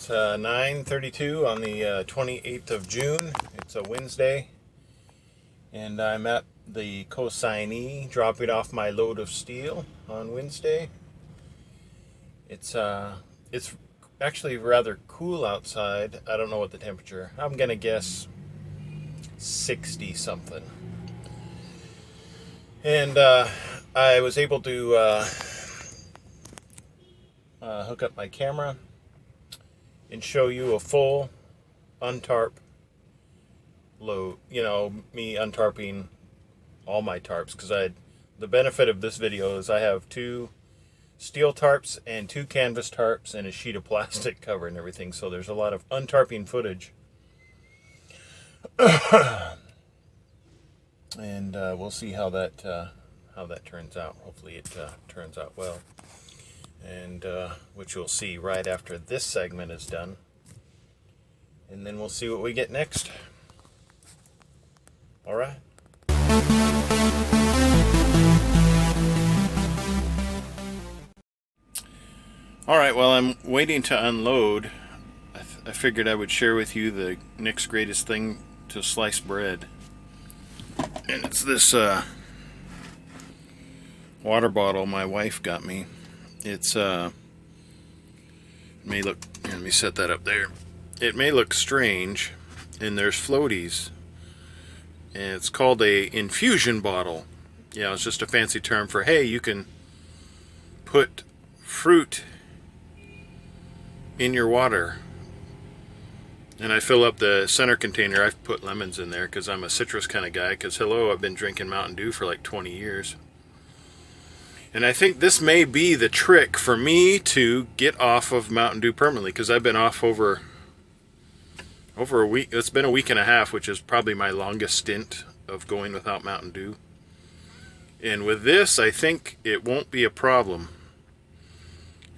It's 9:32 on the 28th of June. It's a Wednesday, and I'm at the consignee dropping off my load of steel on Wednesday. It's actually rather cool outside. I don't know what the temperature. I'm gonna guess 60 something. And I was able to hook up my camera and show you a full untarp load. You know, me untarping all my tarps, because the benefit of this video is I have 2 steel tarps and 2 canvas tarps and a sheet of plastic covering everything, so there's a lot of untarping footage. And we'll see how that turns out. Hopefully it turns out well, and which you'll see right after this segment is done, and then we'll see what we get next. All right. All right, well, I'm waiting to unload. I figured I would share with you the next greatest thing to slice bread. And it's this water bottle my wife got me. It's may look, let me set that up there. It may look strange, and there's floaties. And it's called a infusion bottle. Yeah, it's just a fancy term for, hey, you can put fruit in your water. And I fill up the center container. I've put lemons in there because I'm a citrus kind of guy, because hello, I've been drinking Mountain Dew for like 20 years. And I think this may be the trick for me to get off of Mountain Dew permanently, because I've been off over a week. It's been a week and a half, which is probably my longest stint of going without Mountain Dew. And with this, I think it won't be a problem.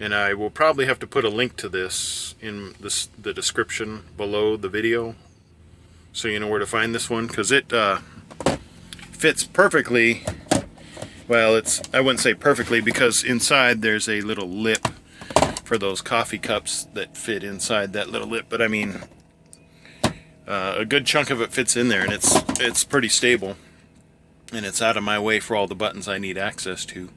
And I will probably have to put a link to this in the description below the video, so you know where to find this one, because it fits perfectly. Well, I wouldn't say perfectly, because inside there's a little lip for those coffee cups that fit inside that little lip. But I mean, a good chunk of it fits in there, and it's pretty stable, and it's out of my way for all the buttons I need access to.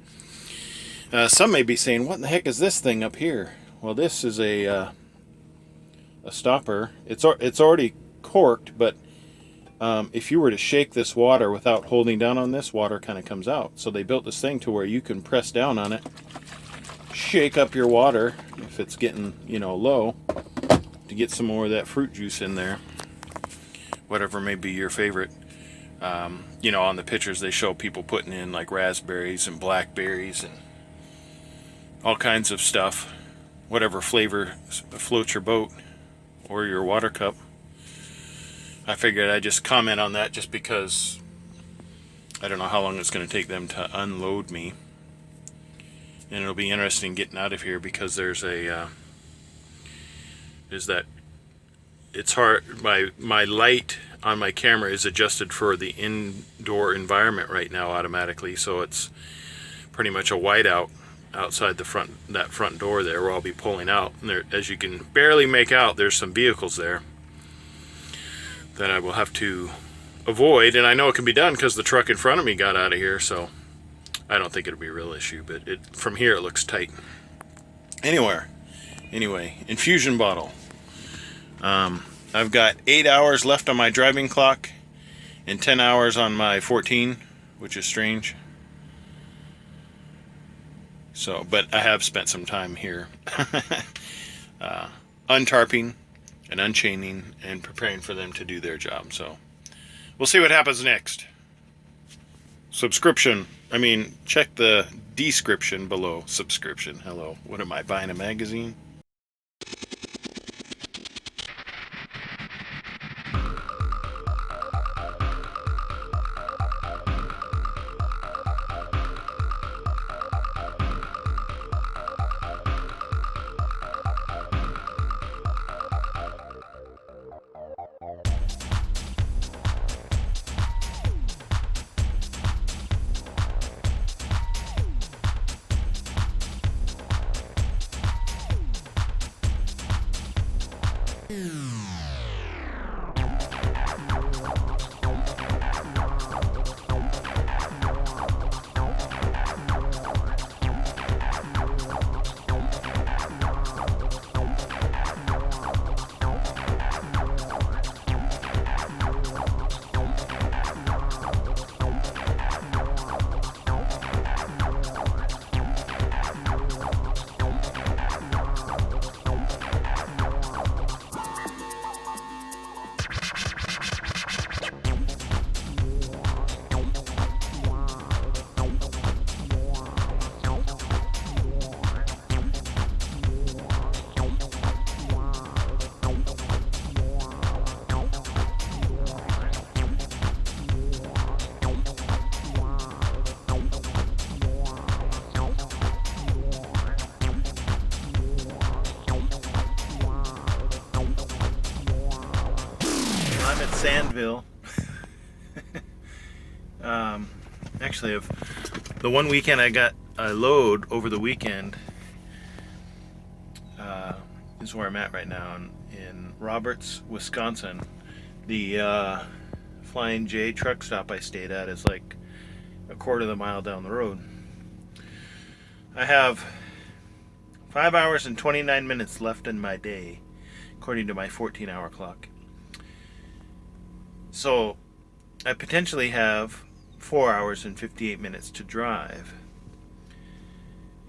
Some may be saying, what in the heck is this thing up here? Well, this is a stopper. It's already corked, but if you were to shake this water without holding down on this, water kind of comes out. So they built this thing to where you can press down on it, shake up your water if it's getting, low, to get some more of that fruit juice in there. Whatever may be your favorite. On the pictures they show people putting in like raspberries and blackberries and all kinds of stuff, whatever flavor floats your boat or your water cup. I figured I'd just comment on that, just because I don't know how long it's going to take them to unload me, and it'll be interesting getting out of here, because there's it's hard. My light on my camera is adjusted for the indoor environment right now automatically, so it's pretty much a whiteout outside that front door there, where I'll be pulling out. And there, as you can barely make out, there's some vehicles there that I will have to avoid, and I know it can be done because the truck in front of me got out of here, so I don't think it'll be a real issue, but from here it looks tight. Anyway, infusion bottle. I've got 8 hours left on my driving clock and 10 hours on my 14, which is strange. So, but I have spent some time here untarping and unchaining and preparing for them to do their job. So we'll see what happens next. Check the description below. Subscription. Hello. What am I, buying a magazine? I'm at Sandville. Actually, of the one weekend I got a load over the weekend is where I'm at right now in Roberts, Wisconsin. The Flying J truck stop I stayed at is like a quarter of the mile down the road. I have 5 hours and 29 minutes left in my day, according to my 14-hour clock. So I potentially have 4 hours and 58 minutes to drive.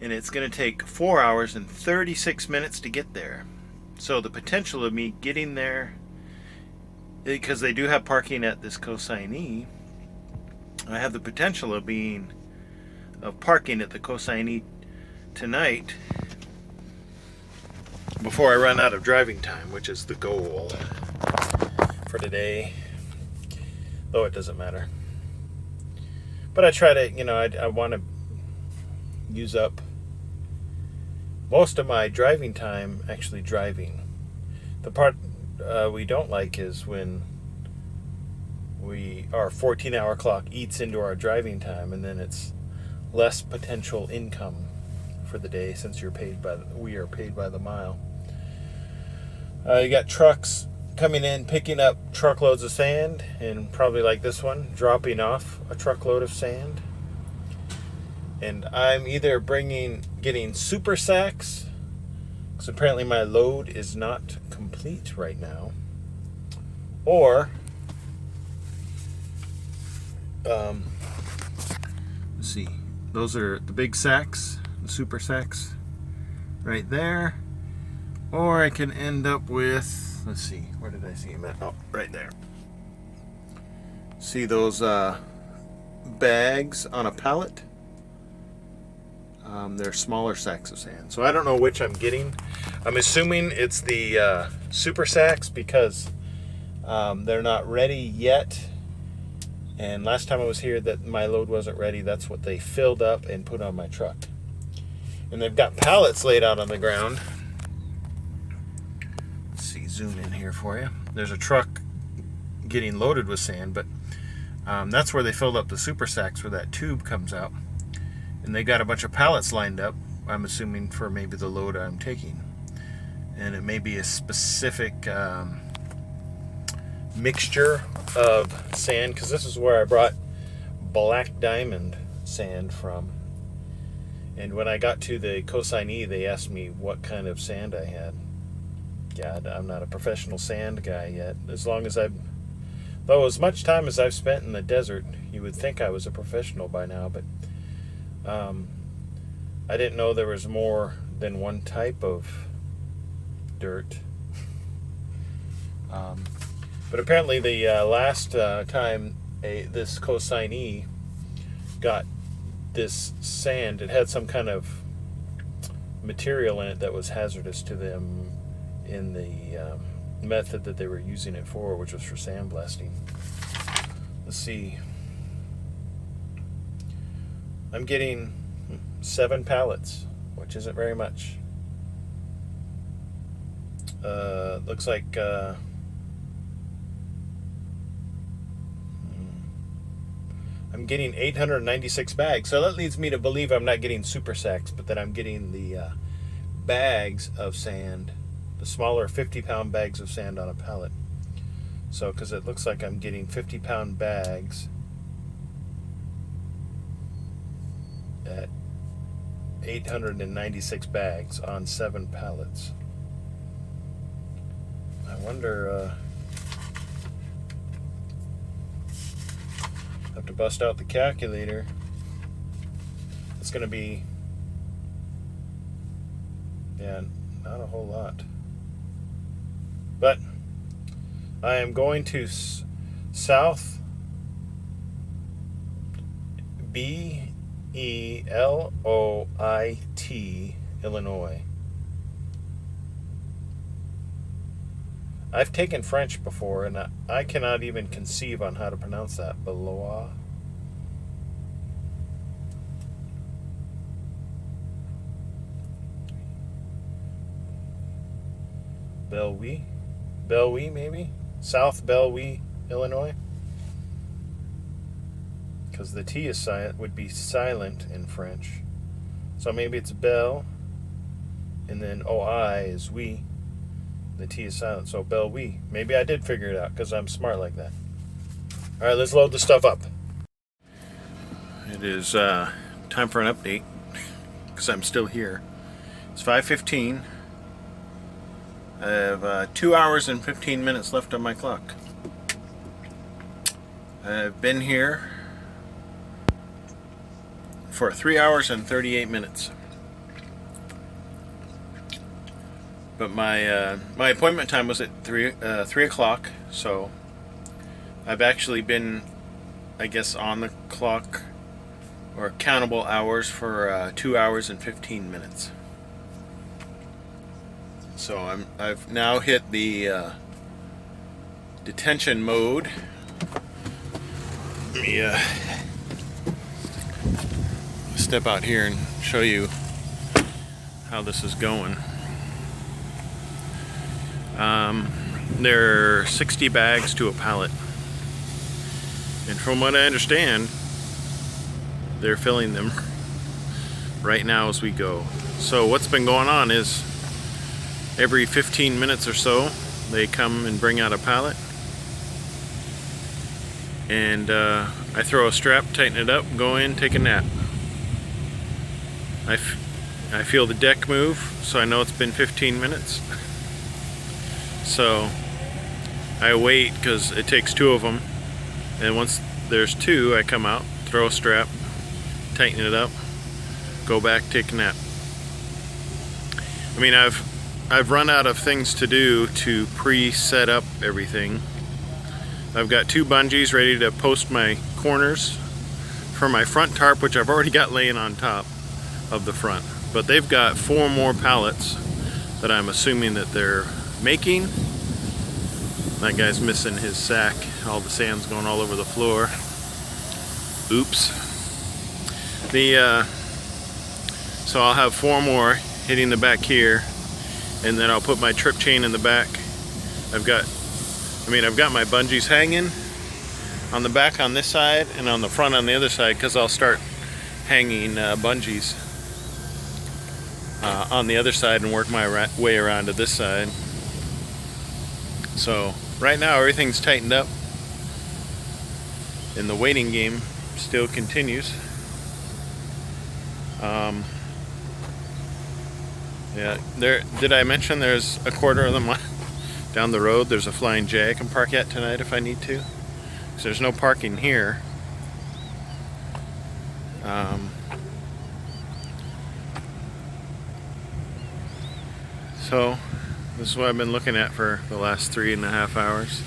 And it's going to take 4 hours and 36 minutes to get there. So the potential of me getting there, because they do have parking at this consignee, I have the potential of parking at the consignee tonight before I run out of driving time, which is the goal for today. Though it doesn't matter. But I try to, I want to use up most of my driving time actually driving. The part we don't like is when our 14-hour clock eats into our driving time, and then it's less potential income for the day since we are paid by the mile. You got trucks coming in, picking up truckloads of sand, and probably like this one, dropping off a truckload of sand. And I'm either getting super sacks, because apparently my load is not complete right now, or let's see, those are the big sacks, the super sacks right there, or I can end up with, let's see, where did I see him at? Oh, right there. See those bags on a pallet? They're smaller sacks of sand. So I don't know which I'm getting. I'm assuming it's the super sacks because they're not ready yet. And last time I was here that my load wasn't ready, that's what they filled up and put on my truck. And they've got pallets laid out on the ground. Let's see, zoom in here for you. There's a truck getting loaded with sand, but that's where they filled up the super sacks where that tube comes out. And they got a bunch of pallets lined up, I'm assuming, for maybe the load I'm taking. And it may be a specific mixture of sand, because this is where I brought black diamond sand from. And when I got to the consignee, they asked me what kind of sand I had. God, I'm not a professional sand guy yet. Though as much time as I've spent in the desert, you would think I was a professional by now, but I didn't know there was more than one type of dirt. But apparently the last time this consignee got this sand, it had some kind of material in it that was hazardous to them in the method that they were using it for, which was for sandblasting. Let's see. I'm getting 7 pallets, which isn't very much. Looks like I'm getting 896 bags. So that leads me to believe I'm not getting super sacks, but that I'm getting the bags of sand the smaller 50-pound bags of sand on a pallet. So, because it looks like I'm getting 50-pound bags at 896 bags on 7 pallets. I wonder, have to bust out the calculator. It's going to be, yeah, not a whole lot. But I am going to South Beloit, Illinois. I've taken French before, and I cannot even conceive on how to pronounce that. Beloit. Beloit, maybe? South Beloit, Illinois? Because the T is silent, would be silent in French. So maybe it's Belle, and then OI is we. The T is silent, so Beloit. Maybe I did figure it out, because I'm smart like that. Alright, let's load the stuff up. It is time for an update, because I'm still here. It's 5:15. I have 2 hours and 15 minutes left on my clock. I've been here for 3 hours and 38 minutes. But my my appointment time was at 3 o'clock, so I've actually been, I guess, on the clock or countable hours for 2 hours and 15 minutes. So I've now hit the detention mode. Let me step out here and show you how this is going. There are 60 bags to a pallet, and from what I understand, they're filling them right now as we go. So what's been going on is every 15 minutes or so they come and bring out a pallet, and I throw a strap, tighten it up, go in, take a nap. I feel the deck move, so I know it's been 15 minutes. So I wait, because it takes 2 of them, and once there's 2, I come out, throw a strap, tighten it up, go back, take a nap. I mean, I've run out of things to do to pre-set up everything. I've got 2 bungees ready to post my corners for my front tarp, which I've already got laying on top of the front. But they've got 4 more pallets that I'm assuming that they're making. That guy's missing his sack. All the sand's going all over the floor. Oops. So I'll have 4 more hitting the back here, and then I'll put my trip chain in the back. I've got my bungees hanging on the back on this side and on the front on the other side, because I'll start hanging bungees on the other side and work my way around to this side. So right now everything's tightened up, and the waiting game still continues. Yeah, did I mention there's a quarter of the mile down the road there's a flying J I can park at tonight if I need to? So there's no parking here. So this is what I've been looking at for the last 3.5 hours.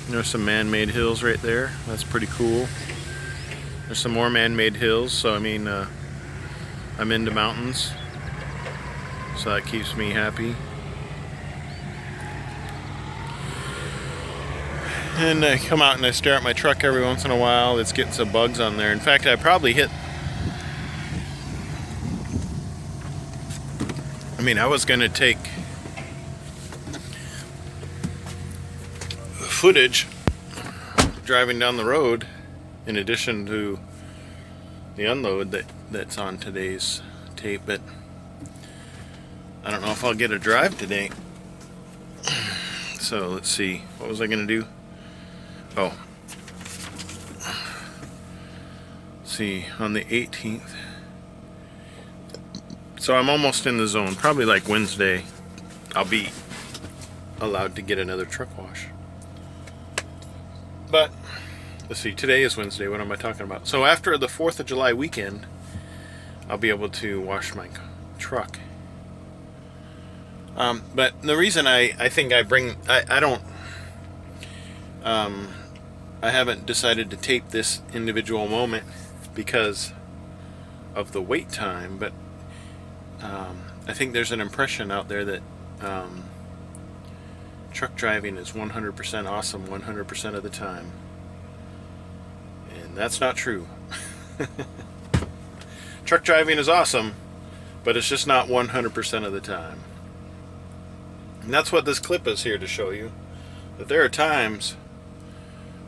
There's some man-made hills right there. That's pretty cool. There's some more man-made hills, so I mean, I'm into mountains, so that keeps me happy. And I come out and I stare at my truck every once in a while. It's getting some bugs on there. In fact, I probably hit... I was going to take footage driving down the road in addition to the unload that's on today's tape, but I don't know if I'll get a drive today. So let's see, what was I gonna do? Oh, see, on the 18th. So I'm almost in the zone. Probably like Wednesday, I'll be allowed to get another truck wash. But let's see, today is Wednesday. What am I talking about? So after the 4th of July weekend, I'll be able to wash my truck. But the reason I think I haven't decided to tape this individual moment because of the wait time, but I think there's an impression out there that truck driving is 100% awesome 100% of the time. And that's not true. Truck driving is awesome, but it's just not 100% of the time. And that's what this clip is here to show you. That there are times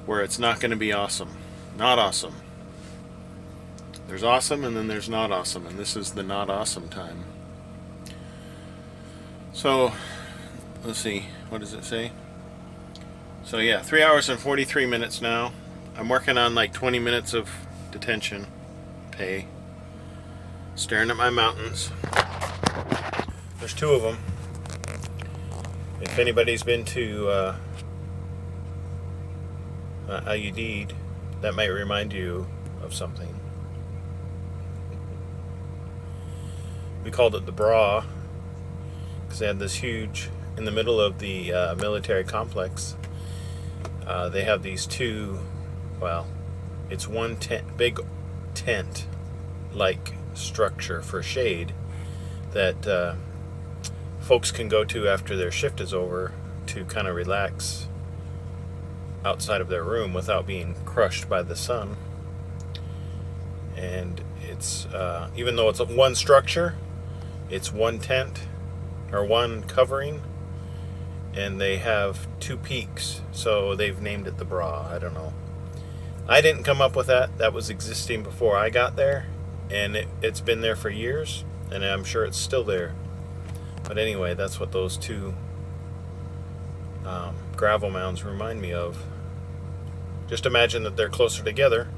where it's not going to be awesome. Not awesome. There's awesome and then there's not awesome. And this is the not awesome time. So, let's see. What does it say? So yeah, 3 hours and 43 minutes now. I'm working on like 20 minutes of detention pay. Staring at my mountains. There's 2 of them. If anybody's been to IUD, that might remind you of something. We called it the bra because they had this huge, in the middle of the military complex, they have these 2, well, it's one tent, big tent like structure for shade that folks can go to after their shift is over to kind of relax outside of their room without being crushed by the sun. And it's even though it's one structure, it's one tent or one covering, and they have 2 peaks, so they've named it the bra. I don't know. I didn't come up with that. That was existing before I got there, and it's been there for years, and I'm sure it's still there. But anyway, that's what those 2 gravel mounds remind me of. Just imagine that they're closer together,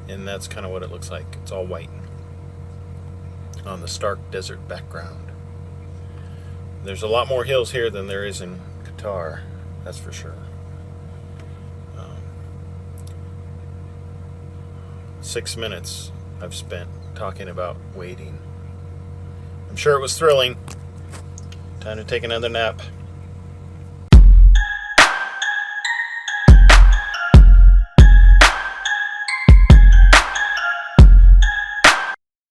and that's kind of what it looks like. It's all white on the stark desert background. There's a lot more hills here than there is in Qatar, that's for sure. 6 minutes I've spent talking about waiting. I'm sure it was thrilling. Time to take another nap.